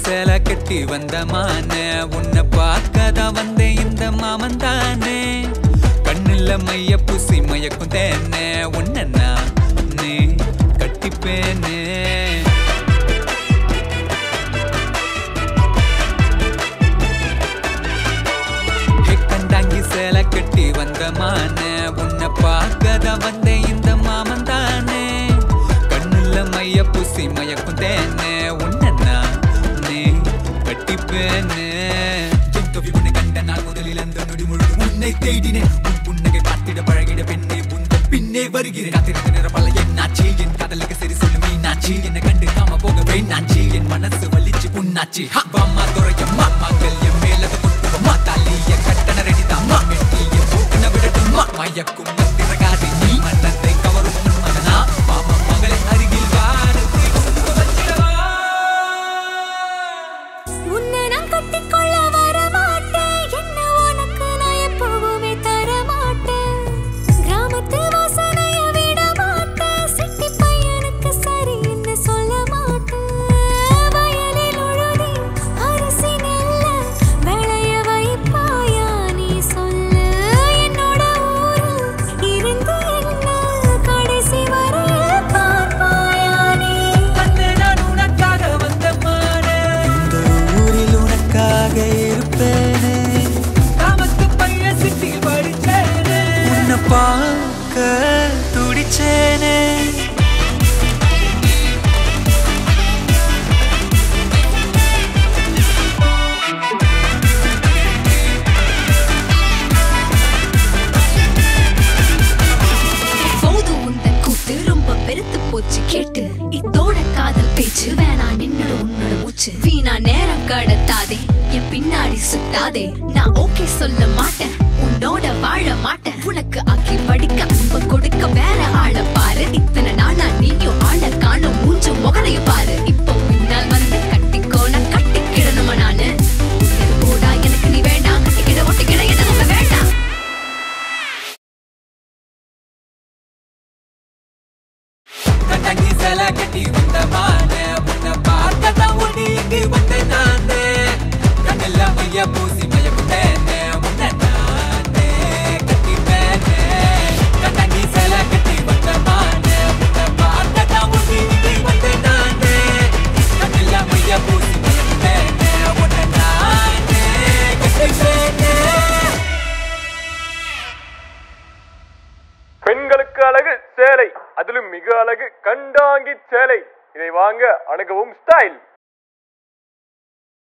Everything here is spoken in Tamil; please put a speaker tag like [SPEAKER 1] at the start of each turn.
[SPEAKER 1] சேல கட்டி வந்த மானே உன்னை பார்க்கதான் வந்தேன் இந்த மாமன் தானே கண்ணுல மைய பூசி மயக்கும் தேனே உன்னை நானே கட்டிப்பேனே கண்டாங்கி சேல கட்டி வந்த மானே உன்னை பார்க்கதான் வந்தேன் இந்த மாமன் தானே கண்ணுல மைய பூசி மயக்கும் தேனே உன்னை கண்ட நாள் முதலில் அந்த நொடி முழு உன்னை தேடினேன் உன் புன்னகை பார்த்திட பழகிட பெண்ணே உந்த பின்னே வருகிறேன் காத்திருந்த நிற பல என்னாச்சு என் காதலுக்கு சரி சொல்லு மீனாச்சு என்னை கண்டு காம போக வேண்டாச்சு என் மனசு வலிச்சு புண்ணாச்சு வாமா துறையம்மா மங்கல்யம் மேலத கொட்டுவம்மா தாலிய கட்டண ரெடிதாம்மா மெட்டிய போக்குன விடட்டும்மா மயக்கும் திறகாது நீ மன்னத்தை கவரும் மகனா மாமா மகளை அருகில் வாரத்தை பார்க்க துடிச்சேனே
[SPEAKER 2] போது உந்தன் கூத்து ரொம்ப பெருத்து போச்சு கேட்டு இத்தோட காதல் பேச்சு வேணா நின்னோட உன்னோட மூச்சு வீணா நேரம் கடத்தாதே என் பின்னாடி சுத்தாதே நான் ஓகே சொல்ல மாட்டேன் உன்னோட வாழ மாட்டேன் உனக்கு ஆக்கி படிக்க அன்பு கொடுக்க வேற ஆள பாரு இத்தனை நாளா நீயும் ஆள காணும் மூஞ்சு முகலையும் பாரு இப்போ பின்னால் வந்து கட்டிக்கோன கட்டிக்கிடணுமா நானு போடா எனக்கு நீ வேண்டாம் கட்டிக்கிட ஒட்டிக்கிட எனக்கு வேண்டாம்
[SPEAKER 1] கண்டாங்கி சேல கட்டி வந்த மானே உன்னை பார்க்கதான் ஓடி இங்கு வந்த நானே கண்ணுல மைய பூசி மயக்கும் தேனே உன்னை நானே கட்டிப்பேனே கண்டாங்கி சேல கட்டி வந்த மானே உன்னை பார்க்கதான் ஓடி இங்கு வந்த நானே கண்ணுல மைய பூசி மயக்கும் தேனே உன்னை நானே கட்டிப்பேனே.
[SPEAKER 3] பெண்களுக்கு அழகு சேலை, அதிலும் மிக அழகு கண்டாங்கி சேலை. இதை வாங்க அணுகவும் ஸ்டைல்.